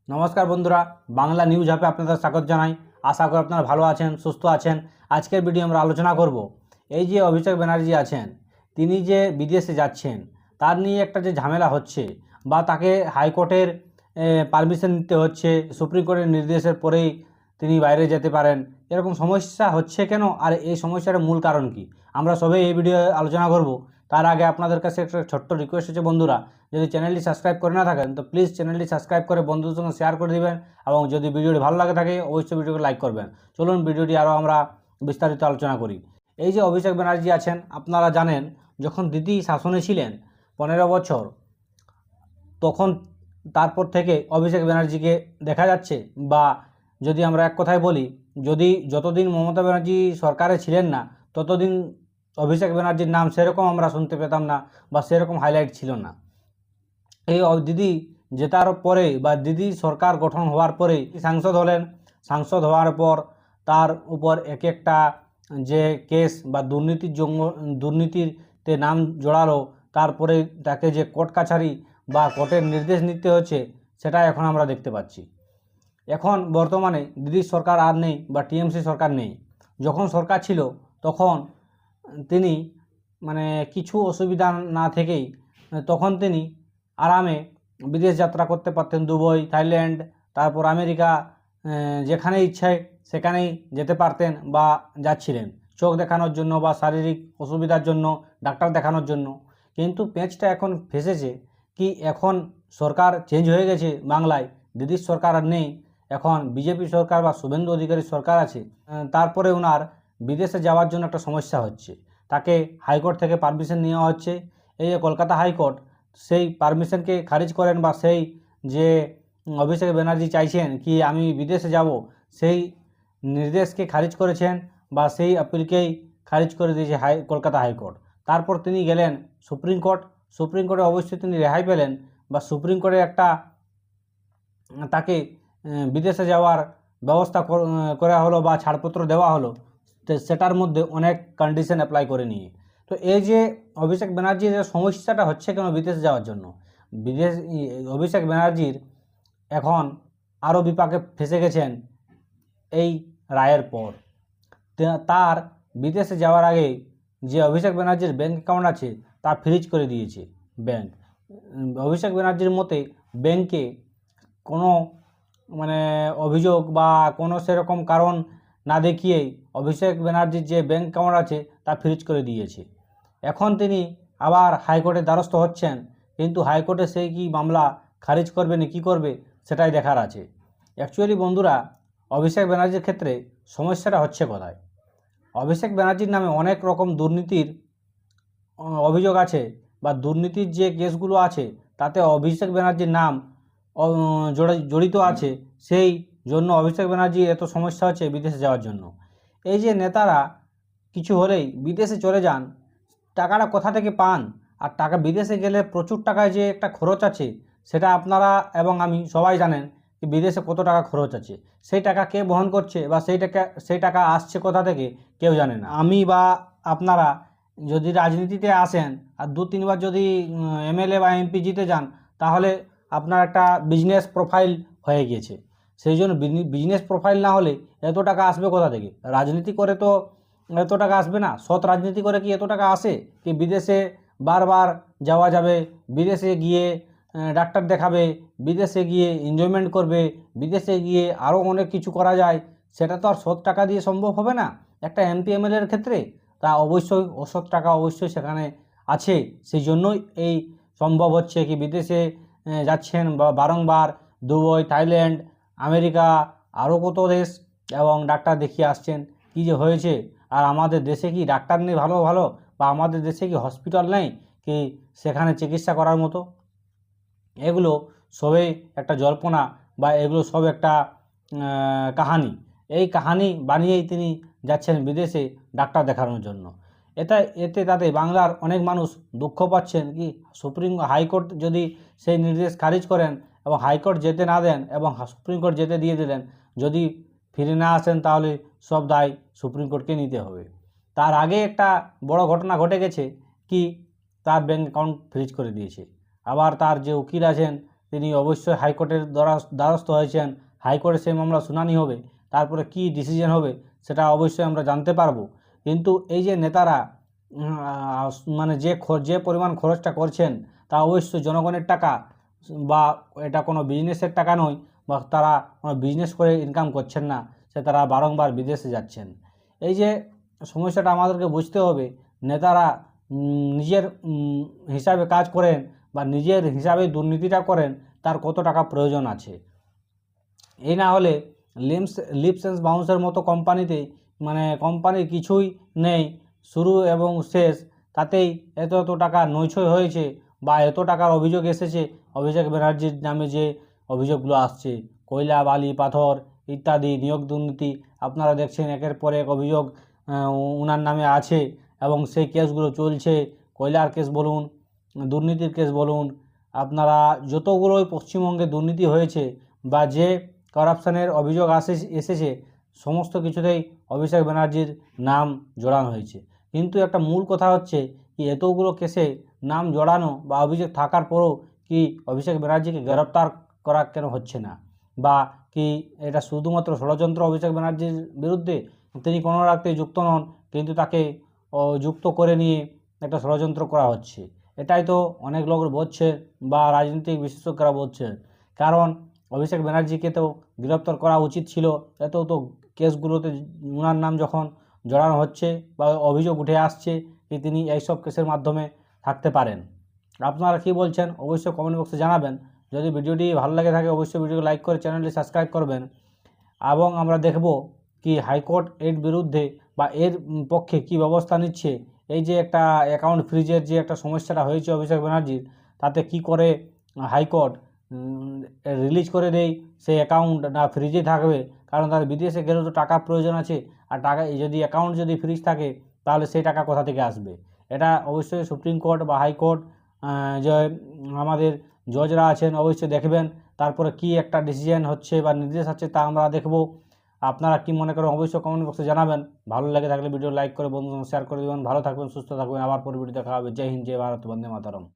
নমস্কার বন্ধুরা, বাংলা নিউজ হাবে আপনাদের স্বাগত জানাই। আশা করি আপনারা ভালো আছেন, সুস্থ আছেন। আজকের ভিডিও আমরা আলোচনা করব এই যে অভিষেক ব্যানার্জি আছেন, তিনি যে বিদেশে যাচ্ছেন তার নিয়ে একটা যে ঝামেলা হচ্ছে বা তাকে হাইকোর্টের পারমিশন নিতে হচ্ছে, সুপ্রিম কোর্টের নির্দেশের পরেই তিনি বাইরে যেতে পারেন, এরকম সমস্যা হচ্ছে কেন আর এই সমস্যার মূল কারণ কি, আমরা সবাই এই ভিডিও আলোচনা করব। তার আগে আপনাদের কাছে একটা ছোট্ট রিকোয়েস্ট হচ্ছে বন্ধুরা, যদি চ্যানেলটি সাবস্ক্রাইব করে না থাকেন তো প্লিজ চ্যানেলটি সাবস্ক্রাইব করে বন্ধুদের সঙ্গে শেয়ার করে দিবেন এবং যদি ভিডিওটি ভালো লাগে থাকে অবশ্যই ভিডিওকে লাইক করবেন। চলুন ভিডিওটি আরও আমরা বিস্তারিত আলোচনা করি। এই যে অভিষেক ব্যানার্জি আছেন, আপনারা জানেন যখন দিদি শাসনে ছিলেন 15 বছর, তখন তারপর থেকে অভিষেক ব্যানার্জিকে দেখা যাচ্ছে, বা যদি আমরা এক কথায় বলি, যতদিন মমতা ব্যানার্জি সরকারে ছিলেন না ততদিন অভিষেক ব্যানার্জির নাম সেরকম আমরা শুনতে পেতাম না বা সেরকম হাইলাইট ছিল না। এই দিদি জেতার পরে বা দিদি সরকার গঠন হওয়ার পরে সাংসদ হলেন। সাংসদ হওয়ার পর তার উপর এক একটা যে কেস বা দুর্নীতিতে নাম জড়ালো, তারপরে তাকে যে কোর্ট কাছারি বা কোর্টের নির্দেশ নিতে হচ্ছে, সেটা এখন আমরা দেখতে পাচ্ছি। এখন বর্তমানে দিদির সরকার আর নেই বা টিএমসি সরকার নেই। যখন সরকার ছিল তখন তিনি কিছু অসুবিধা না থেকেই তখন তিনি আরামে বিদেশ যাত্রা করতে পারতেন। দুবাই, থাইল্যান্ড, তারপর আমেরিকা, যেখানে ইচ্ছায় সেখানেই যেতে পারতেন বা যাচ্ছিলেন চোখ দেখানোর জন্য বা শারীরিক অসুবিধার জন্য, ডাক্তার দেখানোর জন্য। কিন্তু পেঁচটা এখন ফেসেছে কি, এখন সরকার চেঞ্জ হয়ে গেছে, বাংলায় দিদির সরকার আর নেই, এখন বিজেপি সরকার বা শুভেন্দু অধিকারীর সরকার আছে। তারপরে ওনার বিদেশে যাওয়ার জন্য একটা সমস্যা হচ্ছে, তাকে হাইকোর্ট থেকে পারমিশন নেওয়া হচ্ছে। এই যে কলকাতা হাইকোর্ট সেই পারমিশনকে খারিজ করেন, বা সেই যে অভিষেক ব্যানার্জি চাইছেন কি আমি বিদেশে যাব, সেই নির্দেশকে খারিজ করেছেন বা সেই আপিলকেই খারিজ করে দিয়েছে কলকাতা হাইকোর্ট। তারপর তিনি গেলেন সুপ্রিম কোর্ট। সুপ্রিম কোর্টে অবশ্যই তিনি রেহাই পেলেন, বা সুপ্রিম কোর্টে একটা তাকে বিদেশে যাওয়ার ব্যবস্থা করা হলো বা ছাড়পত্র দেওয়া হলো, সেটার মধ্যে অনেক কন্ডিশন অ্যাপ্লাই করে নিয়ে। তো এই যে অভিষেক ব্যানার্জির সমস্যাটা হচ্ছে কেন বিদেশে যাওয়ার জন্য, অভিষেক ব্যানার্জির এখন আরও বিপাকে ফেসে গেছেন এই রায়ের পর। তার বিদেশে যাওয়ার আগে যে অভিষেক ব্যানার্জির ব্যাঙ্ক অ্যাকাউন্ট আছে তা ফ্রিজ করে দিয়েছে ব্যাঙ্ক। অভিষেক ব্যানার্জির মতে ব্যাঙ্কে কোনো অভিযোগ বা কোনো সেরকম কারণ না দেখিয়েই অভিষেক ব্যানার্জির যে ব্যাঙ্ক অ্যাকাউন্ট আছে তা ফ্রিজ করে দিয়েছে। এখন তিনি আবার হাইকোর্টের দ্বারস্থ হচ্ছেন, কিন্তু হাইকোর্টে সেই কি মামলা খারিজ করবে না কী করবে সেটাই দেখার আছে। অ্যাকচুয়ালি বন্ধুরা, অভিষেক ব্যানার্জির ক্ষেত্রে সমস্যাটা হচ্ছে কোথায়? অভিষেক ব্যানার্জির নামে অনেক রকম দুর্নীতির অভিযোগ আছে, বা দুর্নীতির যে কেসগুলো আছে তাতে অভিষেক ব্যানার্জির নাম জড়িত আছে। সেই জন্য অভিষেক ব্যানার্জি এত সমস্যা হচ্ছে বিদেশে যাওয়ার জন্য। এই যে নেতারা কিছু হলেই বিদেশে চলে যান, টাকাটা কোথা থেকে পান? আর টাকা বিদেশে গেলে প্রচুর টাকায় যে একটা খরচ আছে, সেটা আপনারা এবং আমি সবাই জানেন যে বিদেশে কত টাকা খরচ আছে। সেই টাকা কে বহন করছে বা সেই টাকা আসছে কোথা থেকে কেউ জানে না। আমি বা আপনারা যদি রাজনীতিতে আসেন আর 2-3 বার যদি এমএলএ বা এমপি জিতে যান, তাহলে আপনার একটা বিজনেস প্রোফাইল হয়ে গিয়েছে। সেই জন্য বিজনেস প্রোফাইল না হলে এত টাকা আসবে কোথা থেকে? রাজনীতি করে তো এত টাকা আসবে না। সৎ রাজনীতি করে কি এত টাকা আসে কি বিদেশে বারবার যাওয়া যাবে, বিদেশে গিয়ে ডাক্তার দেখাবে, বিদেশে গিয়ে এনজয়মেন্ট করবে, বিদেশে গিয়ে আরও অনেক কিছু করা যায়? সেটা তো আর সৎ টাকা দিয়ে সম্ভব হবে না একটা এমপি এমএলএর ক্ষেত্রে। তা অবশ্যই অসৎ টাকা অবশ্যই সেখানে আছে। সেই জন্যই এই সম্ভব হচ্ছে কি বিদেশে যাচ্ছেন বা বারংবার দুবাই, থাইল্যান্ড, আমেরিকা, আরও কত দেশ, এবং ডাক্তার দেখিয়ে আসছেন। কী যে হয়েছে, আর আমাদের দেশে কি ডাক্তার নেই ভালো ভালো, বা আমাদের দেশে কি হসপিটাল নেই কি সেখানে চিকিৎসা করার মতো? এগুলো সবই একটা জল্পনা, বা এগুলো সব একটা কাহানি। এই কাহানি বানিয়েই তিনি যাচ্ছেন বিদেশে ডাক্তার দেখানোর জন্য। এতে তাতে বাংলার অনেক মানুষ দুঃখ পাচ্ছেন কি, হাইকোর্ট যদি সেই নির্দেশ খারিজ করেন এবং হাইকোর্ট যেতে না দেন এবং সুপ্রিম কোর্ট যেতে দিয়ে দিলেন, যদি ফিরে না আসেন তাহলে সব দায় সুপ্রিম কোর্টকে নিতে হবে। তার আগে একটা বড় ঘটনা ঘটে গেছে কি, তার ব্যাঙ্ক অ্যাকাউন্ট ফ্রিজ করে দিয়েছে। আবার তার যে উকিল আছেন তিনি অবশ্যই হাইকোর্টের দ্বারস্থ হয়েছেন। হাইকোর্টে সেই মামলা শুনানি হবে, তারপরে কি ডিসিশন হবে সেটা অবশ্যই আমরা জানতে পারবো। কিন্তু এই যে নেতারা মানে যে পরিমাণ খরচটা করছেন তা অবশ্যই জনগণের টাকা, বা এটা কোনো বিজনেসের টাকা নয়, বা তারা কোনো বিজনেস করে ইনকাম করছেন না, সে তারা বারংবার বিদেশে যাচ্ছেন। এই যে সমস্যাটা আমাদেরকে বুঝতে হবে, নেতারা নিজের হিসাবে কাজ করেন বা নিজের হিসাবে দুর্নীতিটা করেন, তার কত টাকা প্রয়োজন আছে। এই না হলে লিপস এন্ড বাউন্সের মতো কোম্পানিতে, মানে কোম্পানির কিছুই নেই, শুরু এবং শেষ, তাতেই এত এত টাকা নৈছই হয়েছে বা এত টাকার অভিযোগ এসেছে। অভিষেক ব্যানার্জির নামে যে অভিযোগগুলো আসছে, কয়লা, বালি, পাথর ইত্যাদি নিয়োগ দুর্নীতি, আপনারা দেখছেন একের পর এক অভিযোগ ওনার নামে আছে এবং সেই কেসগুলো চলছে। কয়লার কেস বলুন, দুর্নীতির কেস বলুন, আপনারা যতগুলোই পশ্চিমবঙ্গে দুর্নীতি হয়েছে বা যে করাপশানের অভিযোগ এসেছে, সমস্ত কিছুতেই অভিষেক ব্যানার্জির নাম জড়ানো হয়েছে। কিন্তু একটা মূল কথা হচ্ছে কি, এতগুলো কেসে নাম জড়ানো বা অভিযোগ থাকার পরও কি অভিষেক ব্যানার্জিকে গ্রেপ্তার করা কেন হচ্ছে না, বা কি এটা শুধুমাত্র ষড়যন্ত্র অভিষেক ব্যানার্জির বিরুদ্ধে? তিনি কোনো রাখতে যুক্ত নন, কিন্তু তাকে যুক্ত করে নিয়ে একটা ষড়যন্ত্র করা হচ্ছে। এটাই তো অনেক লোক বলছে বা রাজনৈতিক বিশেষজ্ঞরা বলছেন। কারণ অভিষেক ব্যানার্জিকে তো গ্রেপ্তার করা উচিত ছিল। এত তো কেসগুলোতে ওনার নাম যখন জড়ানো হচ্ছে বা অভিযোগ উঠে আসছে যে তিনি এইসব কেসের মাধ্যমে থাকতে পারেন। আপনারা কি বলছেন অবশ্যই কমেন্ট বক্সে জানাবেন। যদি ভিডিওটি ভালো লাগে থাকে অবশ্যই ভিডিওকে লাইক করে চ্যানেলটি সাবস্ক্রাইব করবেন। এবং আমরা দেখব কি হাইকোর্ট এর বিরুদ্ধে বা এর পক্ষে কি ব্যবস্থা নিচ্ছে। এই যে একটা অ্যাকাউন্ট ফ্রিজের যে একটা সমস্যাটা হয়েছে অভিষেক ব্যানার্জির, তাতে কি করে হাইকোর্ট রিলিজ করে দেয় সেই অ্যাকাউন্ট, না ফ্রিজে থাকবে? কারণ তার বিদেশে গেলেও তো টাকা প্রয়োজন আছে, আর টাকা যদি অ্যাকাউন্ট যদি ফ্রিজ থাকে তাহলে সেই টাকা কোথা থেকে আসবে? এটা অবশ্যই সুপ্রিম কোর্ট বা হাইকোর্ট যে আমাদের জজরা আছেন অবশ্যই দেখবেন, তারপরে কি একটা ডিসিশন হচ্ছে বা নির্দেশ আছে তা আমরা দেখব। আপনারা কি মনে করেন অবশ্যই কমেন্ট বক্সে জানাবেন। ভালো লাগে থাকলে ভিডিও লাইক করে বন্ধুদের শেয়ার করে দেবেন। ভালো থাকবেন, সুস্থ থাকবেন। আবার পরে ভিডিও দেখা হবে। জয় হিন্দ, জয় ভারত, বন্দে মাতরম।